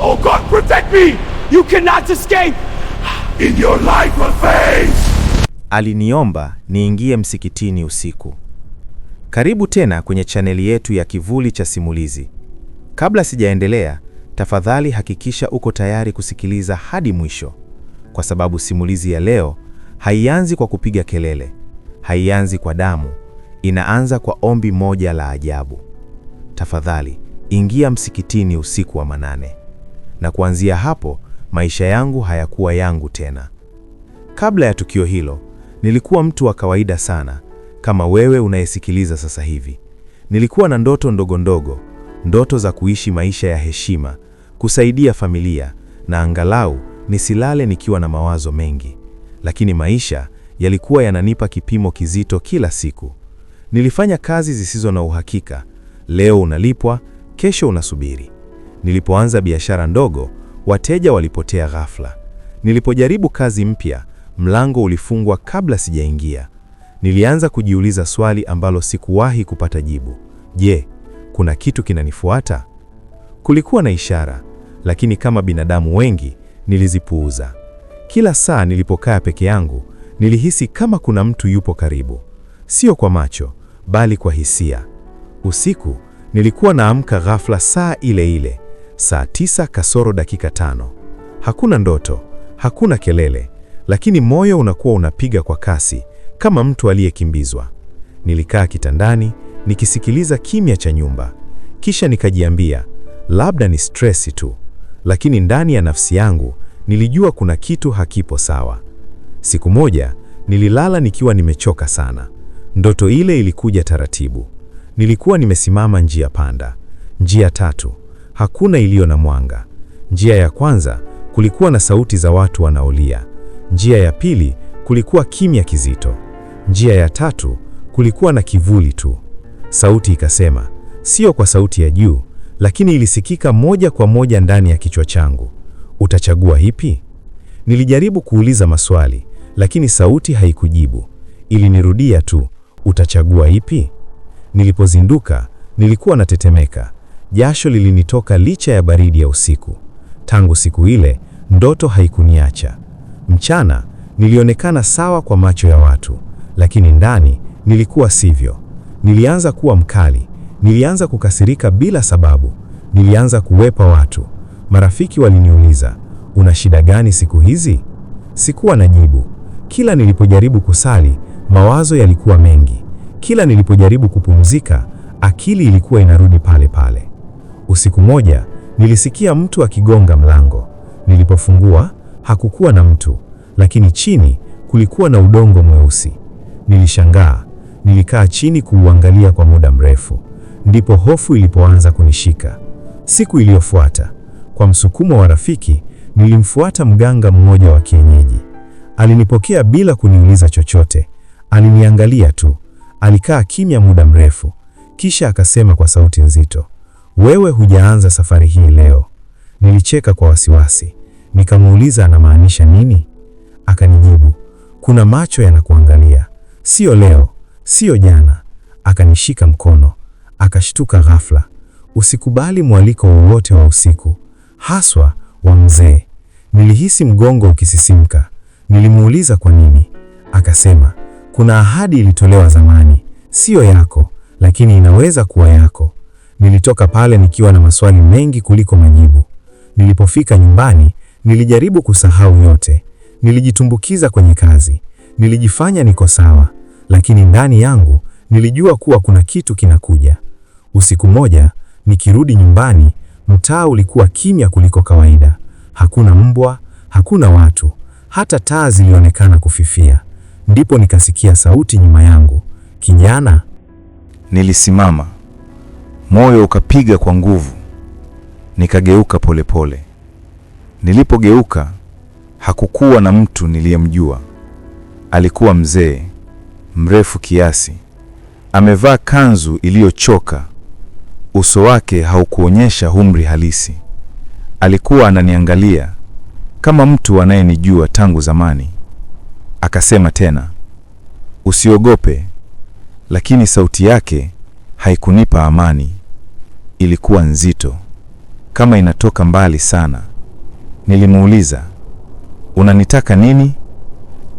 Oh God, protect me! You cannot escape! In your life of faith! Aliniomba niingie msikitini usiku. Karibu tena kwenye chaneli yetu ya Kivuli cha Simulizi. Kabla sijaendelea, tafadhali hakikisha uko tayari kusikiliza hadi mwisho, kwa sababu simulizi ya leo haianzi kwa kupiga kelele, haianzi kwa damu, inaanza kwa ombi moja la ajabu. Tafadhali ingia msikitini usiku wa manane. Na kuanzia hapo, maisha yangu hayakuwa yangu tena. Kabla ya tukio hilo, nilikuwa mtu wa kawaida sana, kama wewe unayesikiliza sasa hivi. Nilikuwa na ndoto ndogo ndogo, ndoto za kuishi maisha ya heshima, kusaidia familia, na angalau nisilale nikiwa na mawazo mengi. Lakini maisha yalikuwa yananipa kipimo kizito kila siku. Nilifanya kazi zisizo na uhakika. Leo unalipwa, kesho unasubiri. Nilipoanza biashara ndogo, wateja walipotea ghafla. Nilipojaribu kazi mpya, mlango ulifungwa kabla sijaingia. Nilianza kujiuliza swali ambalo sikuwahi kupata jibu. Je, kuna kitu kinanifuata? Kulikuwa na ishara, lakini kama binadamu wengi, nilizipuuza. Kila saa nilipokaa peke yangu, nilihisi kama kuna mtu yupo karibu. Sio kwa macho, bali kwa hisia. Usiku, nilikuwa naamka ghafla saa ile ile, saa 9 kasoro dakika 5. Hakuna ndoto, hakuna kelele, lakini moyo unakuwa unapiga kwa kasi, kama mtu aliyekimbizwa. Nilikaa kitandani, nikisikiliza kimya cha nyumba. Kisha nikajiambia, labda ni stresi tu. Lakini ndani ya nafsi yangu, nilijua kuna kitu hakipo sawa. Siku moja, nililala nikiwa nimechoka sana. Ndoto ile ilikuja taratibu. Nilikuwa nimesimama njia panda. Njia 3, hakuna iliyo na mwanga. Njia ya kwanza, kulikuwa na sauti za watu wanaolia. Njia ya pili, kulikuwa kimya kizito. Njia ya 3, kulikuwa na kivuli tu. Sauti ikasema, sio kwa sauti ya juu, lakini ilisikika moja kwa moja ndani ya kichwa changu. Utachagua ipi? Nilijaribu kuuliza maswali, lakini sauti haikujibu. Ilinirudia tu, utachagua ipi? Nilipozinduka, nilikuwa natetemeka. Jasho lilinitoka licha ya baridi ya usiku. Tangu siku ile, ndoto haikuniacha. Mchana, nilionekana sawa kwa macho ya watu, lakini ndani, nilikuwa sivyo. Nilianza kuwa mkali, nilianza kukasirika bila sababu, nilianza kuwepa watu. Marafiki waliniuliza, una shida gani siku hizi? Sikuwa na jibu. Kila nilipojaribu kusali, mawazo yalikuwa mengi. Kila nilipojaribu kupumzika, akili ilikuwa inarudi pale pale. Usiku moja, nilisikia mtu akigonga mlango. Nilipofungua, hakukuwa na mtu, lakini chini kulikuwa na udongo mweusi. Nilishangaa, nilikaa chini kuuangalia kwa muda mrefu. Ndipo hofu ilipoanza kunishika. Siku iliyofuata, kwa msukumo wa rafiki, nilimfuata mganga mmoja wa kienyeji. Alinipokea bila kuniuliza chochote. Aliniangalia tu. Alikaa kimya muda mrefu. Kisha akasema kwa sauti nzito, wewe hujaanza safari hii leo. Nilicheka kwa wasiwasi. Nikamuuliza anamaanisha nini? Akanijibu, kuna macho yanakuangalia. Sio leo, sio jana. Akanishika mkono. Akashtuka ghafla. Usikubali mwaliko wowote wa usiku, haswa wa mzee. Nilihisi mgongo ukisisimka. Nilimuuliza kwa nini. Akasema, kuna ahadi ilitolewa zamani, sio yako, lakini inaweza kuwa yako. Nilitoka pale nikiwa na maswali mengi kuliko majibu. Nilipofika nyumbani, nilijaribu kusahau yote. Nilijitumbukiza kwenye kazi. Nilijifanya niko sawa, lakini ndani yangu nilijua kuwa kuna kitu kinakuja. Usiku moja, nikirudi nyumbani, mtaa ulikuwa kimya kuliko kawaida. Hakuna mbwa, hakuna watu, hata taa zilionekana kufifia. Ndipo nikasikia sauti nyuma yangu, kijana. Nilisimama, moyo ukapiga kwa nguvu. Nikageuka polepole. Nilipogeuka, hakukuwa na mtu niliyemjua. Alikuwa mzee, mrefu kiasi, amevaa kanzu iliyochoka. Uso wake haukuonyesha umri halisi. Alikuwa ananiangalia kama mtu anayenijua tangu zamani. Akasema tena, usiogope. Lakini sauti yake haikunipa amani. Ilikuwa nzito, kama inatoka mbali sana. Nilimuuliza, unanitaka nini?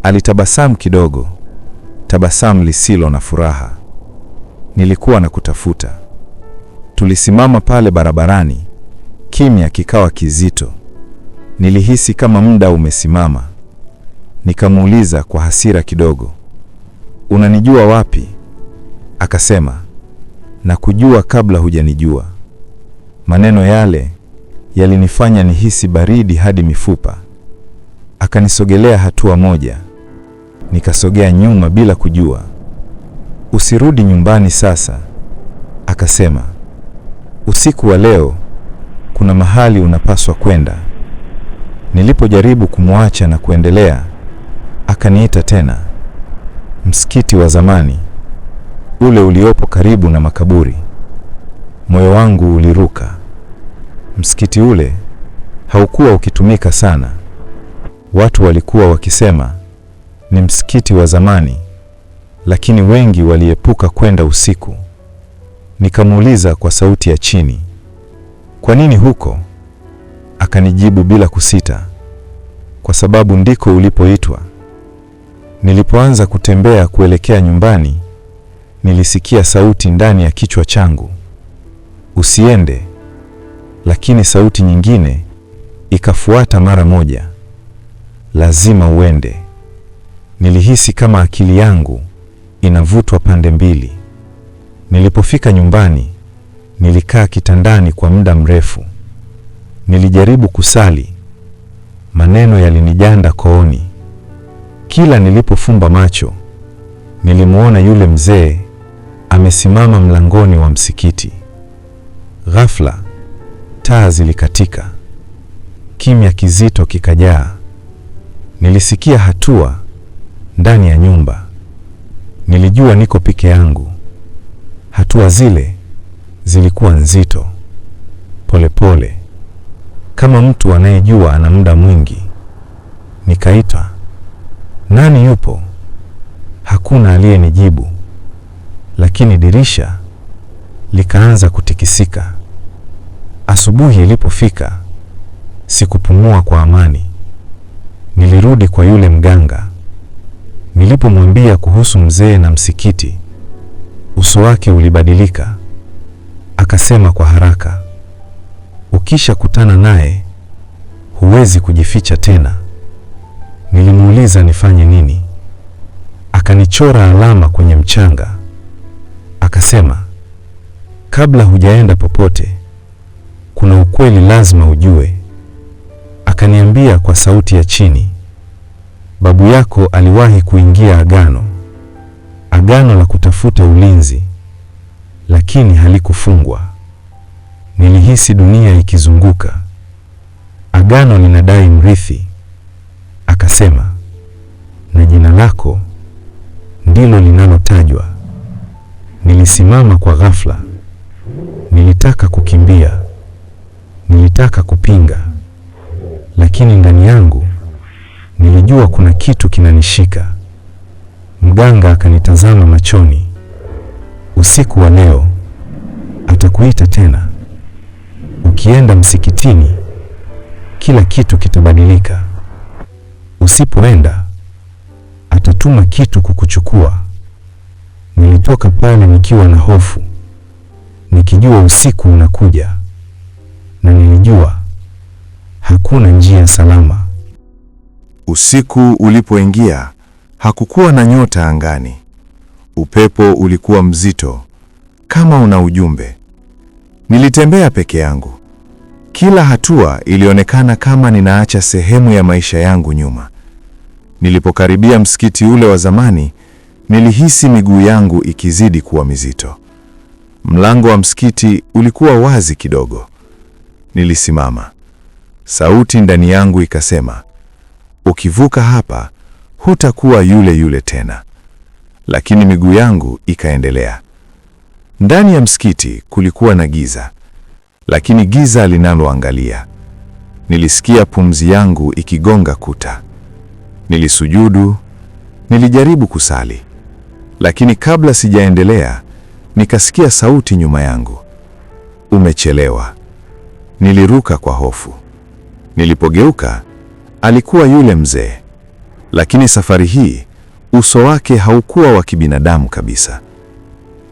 Alitabasamu kidogo, tabasamu lisilo na furaha. Nilikuwa nakutafuta. Tulisimama pale barabarani, kimya kikawa kizito. Nilihisi kama muda umesimama. Nikamuuliza kwa hasira kidogo, unanijua wapi? Akasema, nakujua kabla hujanijua. Maneno yale yalinifanya nihisi baridi hadi mifupa. Akanisogelea hatua moja. Nikasogea nyuma bila kujua. Usirudi nyumbani sasa, akasema. Usiku wa leo kuna mahali unapaswa kwenda. Nilipojaribu kumwacha na kuendelea, akaniita tena. Msikiti wa zamani, ule uliopo karibu na makaburi. Moyo wangu uliruka. Msikiti ule haukuwa ukitumika sana. Watu walikuwa wakisema ni msikiti wa zamani, lakini wengi waliepuka kwenda usiku. Nikamuuliza kwa sauti ya chini, kwa nini huko? Akanijibu bila kusita, kwa sababu ndiko ulipoitwa. Nilipoanza kutembea kuelekea nyumbani, nilisikia sauti ndani ya kichwa changu, usiende. Lakini sauti nyingine ikafuata mara moja, lazima uende. Nilihisi kama akili yangu inavutwa pande mbili. Nilipofika nyumbani, nilikaa kitandani kwa muda mrefu. Nilijaribu kusali, maneno yalinijanda kooni. Kila nilipofumba macho, nilimuona yule mzee amesimama mlangoni wa msikiti. Ghafla, taa zilikatika. Kimya kizito kikajaa. Nilisikia hatua ndani ya nyumba. Nilijua niko peke yangu. Hatua zile zilikuwa nzito, polepole, kama mtu anayejua ana muda mwingi. Nikaitwa, nani yupo? Hakuna aliyenijibu, lakini dirisha likaanza kutikisika. Asubuhi ilipofika, sikupumua kwa amani. Nilirudi kwa yule mganga. Nilipomwambia kuhusu mzee na msikiti, uso wake ulibadilika. Akasema kwa haraka, ukisha kutana naye huwezi kujificha tena. Nilimuuliza nifanye nini? Akanichora alama kwenye mchanga. Akasema, kabla hujaenda popote, kuna ukweli lazima ujue. Akaniambia kwa sauti ya chini, babu yako aliwahi kuingia agano la kutafuta ulinzi, lakini halikufungwa. Nilihisi dunia ikizunguka. Agano linadai mrithi. Akasema, na jina lako ndilo linalotajwa. Nilisimama kwa ghafla. Nilitaka kukimbia, nilitaka kupinga, lakini ndani yangu nilijua kuna kitu kinanishika. Mganga akanitazama machoni. Usiku wa leo atakuita tena. Ukienda msikitini, kila kitu kitabadilika. Usipoenda, atatuma kitu kukuchukua. Nilitoka pale nikiwa na hofu, nikijua usiku unakuja, na nilijua hakuna njia salama. Usiku ulipoingia, hakukuwa na nyota angani. Upepo ulikuwa mzito, kama una ujumbe. Nilitembea peke yangu. Kila hatua ilionekana kama ninaacha sehemu ya maisha yangu nyuma. Nilipokaribia msikiti ule wa zamani, nilihisi miguu yangu ikizidi kuwa mizito. Mlango wa msikiti ulikuwa wazi kidogo. Nilisimama. Sauti ndani yangu ikasema, ukivuka hapa, hutakuwa yule yule tena. Lakini miguu yangu ikaendelea. Ndani ya msikiti kulikuwa na giza, lakini giza linaloangalia. Nilisikia pumzi yangu ikigonga kuta. Nilisujudu, nilijaribu kusali. Lakini kabla sijaendelea, nikasikia sauti nyuma yangu. Umechelewa. Niliruka kwa hofu. Nilipogeuka, alikuwa yule mzee, lakini safari hii uso wake haukuwa wa kibinadamu kabisa.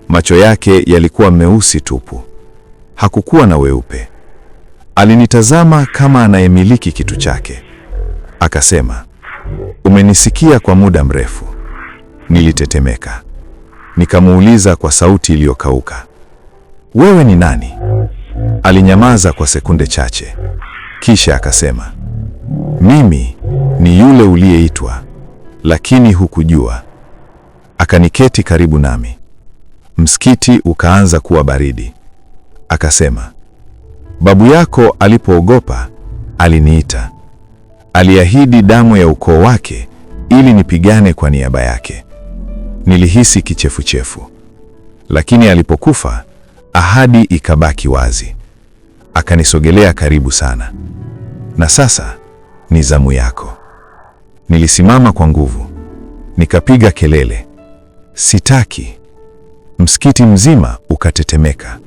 Macho yake yalikuwa meusi tupu, hakukuwa na weupe. Alinitazama kama anayemiliki kitu chake. Akasema, umenisikia kwa muda mrefu. Nilitetemeka. Nikamuuliza kwa sauti iliyokauka, wewe ni nani? Alinyamaza kwa sekunde chache, kisha akasema, mimi ni yule uliyeitwa, lakini hukujua. Akaniketi karibu nami. Msikiti ukaanza kuwa baridi. Akasema, babu yako alipoogopa aliniita. Aliahidi damu ya ukoo wake ili nipigane kwa niaba yake. Nilihisi kichefuchefu, lakini alipokufa ahadi ikabaki wazi. Akanisogelea karibu sana. Na sasa ni zamu yako. Nilisimama kwa nguvu, nikapiga kelele, sitaki. Msikiti mzima ukatetemeka,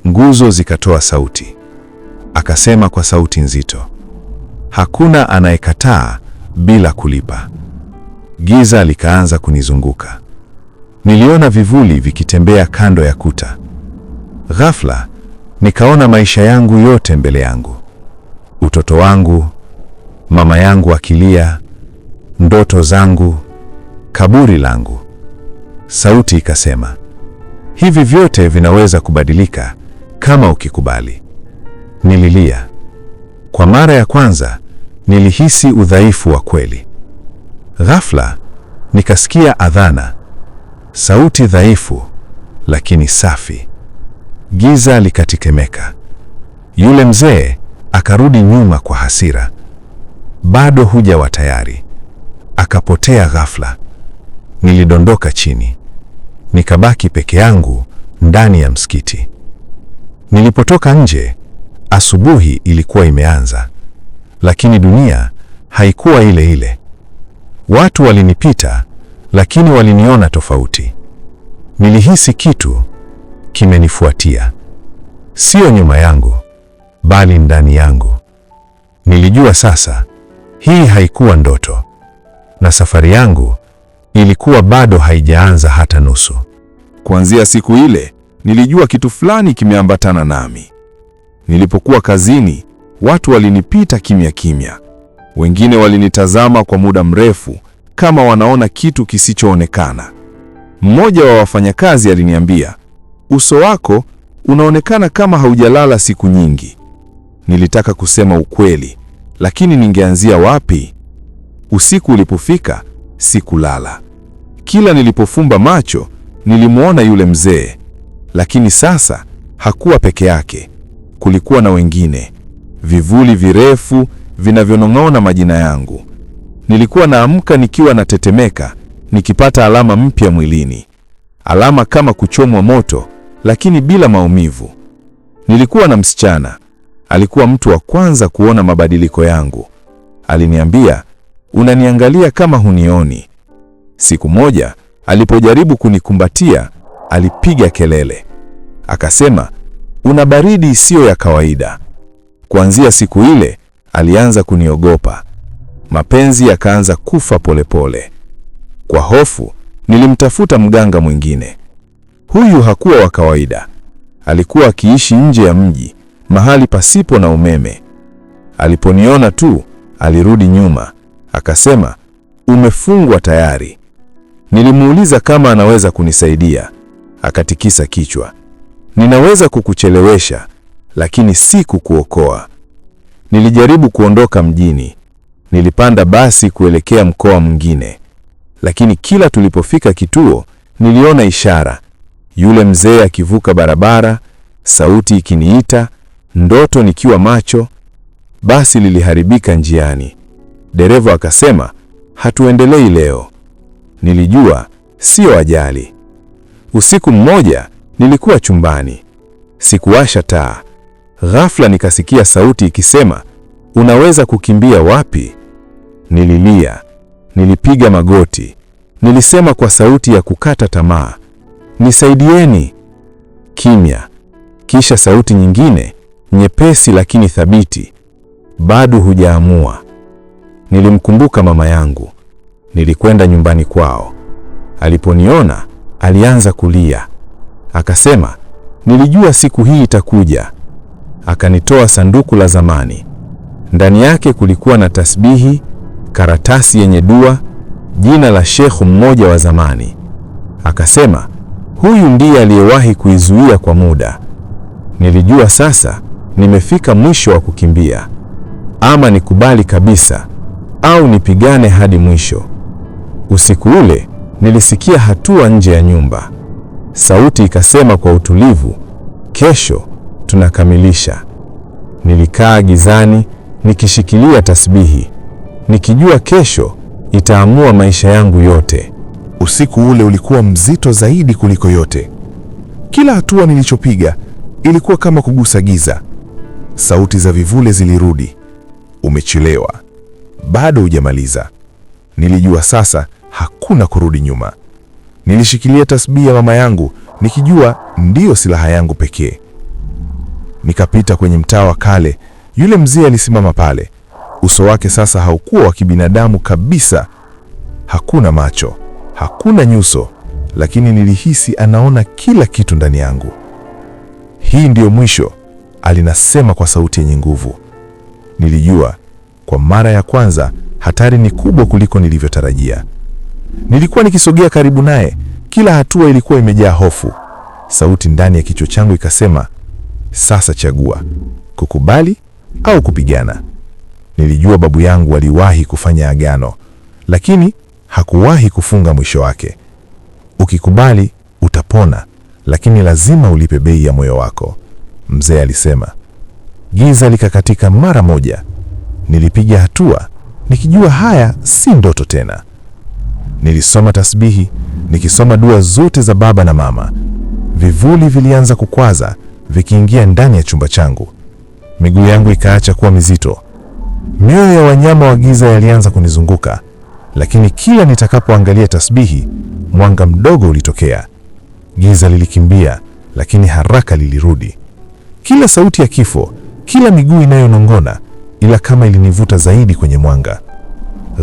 nguzo zikatoa sauti. Akasema kwa sauti nzito, hakuna anayekataa bila kulipa. Giza likaanza kunizunguka. Niliona vivuli vikitembea kando ya kuta. Ghafla nikaona maisha yangu yote mbele yangu. Utoto wangu, mama yangu akilia, ndoto zangu, kaburi langu. Sauti ikasema, hivi vyote vinaweza kubadilika kama ukikubali. Nililia. Kwa mara ya kwanza nilihisi udhaifu wa kweli. Ghafla nikasikia adhana, sauti dhaifu lakini safi. Giza likatikemeka. Yule mzee akarudi nyuma kwa hasira, bado hujawa tayari. Akapotea ghafla. Nilidondoka chini, nikabaki peke yangu ndani ya msikiti. Nilipotoka nje, asubuhi ilikuwa imeanza, lakini dunia haikuwa ile ile. Watu walinipita, lakini waliniona tofauti. Nilihisi kitu kimenifuatia, sio nyuma yangu, bali ndani yangu. Nilijua sasa, hii haikuwa ndoto, na safari yangu ilikuwa bado haijaanza hata nusu. Kuanzia siku ile, nilijua kitu fulani kimeambatana nami. Nilipokuwa kazini, watu walinipita kimya kimya. Wengine walinitazama kwa muda mrefu kama wanaona kitu kisichoonekana. Mmoja wa wafanyakazi aliniambia, uso wako unaonekana kama haujalala siku nyingi. Nilitaka kusema ukweli, lakini ningeanzia wapi? Usiku ulipofika, sikulala. Kila nilipofumba macho, nilimwona yule mzee. Lakini sasa hakuwa peke yake. Kulikuwa na wengine, vivuli virefu vinavyonong'ona majina yangu. Nilikuwa naamka nikiwa natetemeka, nikipata alama mpya mwilini. Alama kama kuchomwa moto, lakini bila maumivu. Nilikuwa na msichana. Alikuwa mtu wa kwanza kuona mabadiliko yangu. Aliniambia, unaniangalia kama hunioni. Siku moja, alipojaribu kunikumbatia, alipiga kelele. Akasema, una baridi isiyo ya kawaida. Kuanzia siku ile, alianza kuniogopa. Mapenzi yakaanza kufa polepole. Kwa hofu, nilimtafuta mganga mwingine. Huyu hakuwa wa kawaida. Alikuwa akiishi nje ya mji, mahali pasipo na umeme. Aliponiona tu, alirudi nyuma. Akasema, umefungwa tayari. Nilimuuliza kama anaweza kunisaidia. Akatikisa kichwa. Ninaweza kukuchelewesha, lakini si kukuokoa. Nilijaribu kuondoka mjini. Nilipanda basi kuelekea mkoa mwingine. Lakini kila tulipofika kituo, niliona ishara. Yule mzee akivuka barabara, sauti ikiniita, ndoto nikiwa macho. Basi liliharibika njiani. Dereva akasema, hatuendelei leo. Nilijua sio ajali. Usiku mmoja nilikuwa chumbani, sikuwasha taa. Ghafla nikasikia sauti ikisema, unaweza kukimbia wapi? Nililia, nilipiga magoti, nilisema kwa sauti ya kukata tamaa, nisaidieni. Kimya. Kisha sauti nyingine nyepesi lakini thabiti. Bado hujaamua. Nilimkumbuka mama yangu. Nilikwenda nyumbani kwao. Aliponiona, alianza kulia. Akasema, nilijua siku hii itakuja. Akanitoa sanduku la zamani. Ndani yake kulikuwa na tasbihi, karatasi yenye dua, jina la shekhu mmoja wa zamani. Akasema, huyu ndiye aliyewahi kuizuia kwa muda. Nilijua sasa nimefika mwisho wa kukimbia. Ama nikubali kabisa au nipigane hadi mwisho. Usiku ule nilisikia hatua nje ya nyumba. Sauti ikasema kwa utulivu, kesho tunakamilisha. Nilikaa gizani nikishikilia tasbihi, nikijua kesho itaamua maisha yangu yote. Usiku ule ulikuwa mzito zaidi kuliko yote. Kila hatua nilichopiga ilikuwa kama kugusa giza. Sauti za vivule zilirudi. Umechelewa, bado hujamaliza. Nilijua sasa hakuna kurudi nyuma. Nilishikilia tasbihi ya mama yangu nikijua ndiyo silaha yangu pekee. Nikapita kwenye mtaa wa kale. Yule mzee alisimama pale. Uso wake sasa haukuwa wa kibinadamu kabisa. Hakuna macho, hakuna nyuso, lakini nilihisi anaona kila kitu ndani yangu. Hii ndiyo mwisho, alinasema kwa sauti yenye nguvu. Nilijua kwa mara ya kwanza hatari ni kubwa kuliko nilivyotarajia. Nilikuwa nikisogea karibu naye, kila hatua ilikuwa imejaa hofu. Sauti ndani ya kichwa changu ikasema, sasa chagua, kukubali au kupigana. Nilijua babu yangu aliwahi kufanya agano, lakini hakuwahi kufunga mwisho wake. Ukikubali utapona, lakini lazima ulipe bei ya moyo wako, mzee alisema. Giza likakatika mara moja. Nilipiga hatua nikijua haya si ndoto tena. Nilisoma tasbihi, nikisoma dua zote za baba na mama. Vivuli vilianza kukwaza, vikiingia ndani ya chumba changu. Miguu yangu ikaacha kuwa mizito. Mioyo ya wanyama wa giza yalianza kunizunguka, lakini kila nitakapoangalia tasbihi, mwanga mdogo ulitokea. Giza lilikimbia, lakini haraka lilirudi. Kila sauti ya kifo, kila miguu inayonong'ona, ila kama ilinivuta zaidi kwenye mwanga.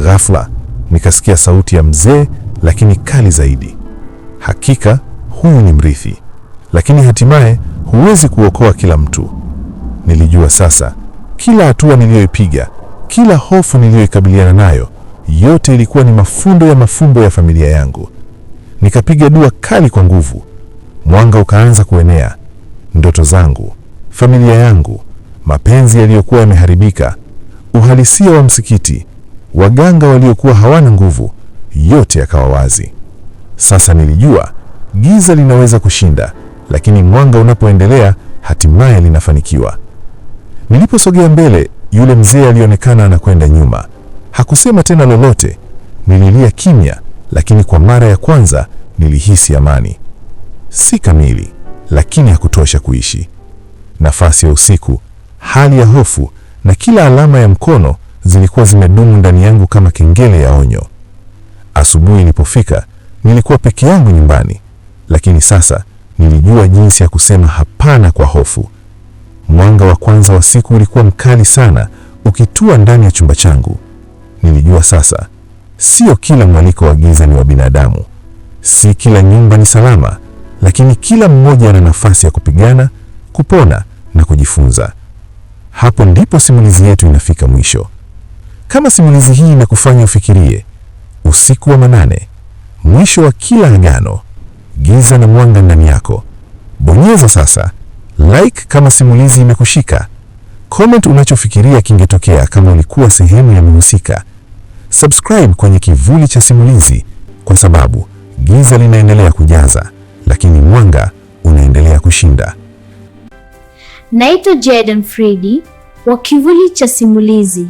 Ghafla nikasikia sauti ya mzee, lakini kali zaidi. Hakika huyu ni mrithi, lakini hatimaye huwezi kuokoa kila mtu. Nilijua sasa, kila hatua niliyoipiga, kila hofu niliyoikabiliana nayo, yote ilikuwa ni mafundo ya mafumbo ya familia yangu. Nikapiga dua kali kwa nguvu. Mwanga ukaanza kuenea. Ndoto zangu, familia yangu, mapenzi yaliyokuwa yameharibika, uhalisia wa msikiti, waganga waliokuwa hawana nguvu, yote yakawa wazi. Sasa nilijua giza linaweza kushinda, lakini mwanga unapoendelea hatimaye linafanikiwa. Niliposogea mbele, yule mzee alionekana anakwenda nyuma. Hakusema tena lolote. Nililia kimya, lakini kwa mara ya kwanza nilihisi amani. Si kamili, lakini hakutosha kuishi. Nafasi ya usiku, hali ya hofu na kila alama ya mkono zilikuwa zimedumu ndani yangu kama kengele ya onyo. Asubuhi ilipofika, nilikuwa peke yangu nyumbani, lakini sasa nilijua jinsi ya kusema hapana kwa hofu. Mwanga wa kwanza wa siku ulikuwa mkali sana, ukitua ndani ya chumba changu. Nilijua sasa, sio kila mwaliko wa giza ni wa binadamu. Si kila nyumba ni salama, lakini kila mmoja ana nafasi ya kupigana, kupona na kujifunza. Hapo ndipo simulizi yetu inafika mwisho. Kama simulizi hii inakufanya ufikirie, usiku wa manane, mwisho wa kila agano, giza na mwanga ndani yako, bonyeza sasa like kama simulizi imekushika. Comment unachofikiria kingetokea kama ulikuwa sehemu ya mhusika. Subscribe kwenye Kivuli cha Simulizi, kwa sababu giza linaendelea kujaza, lakini mwanga unaendelea kushinda. Naitwa Jaden Fredi wa Kivuli cha Simulizi.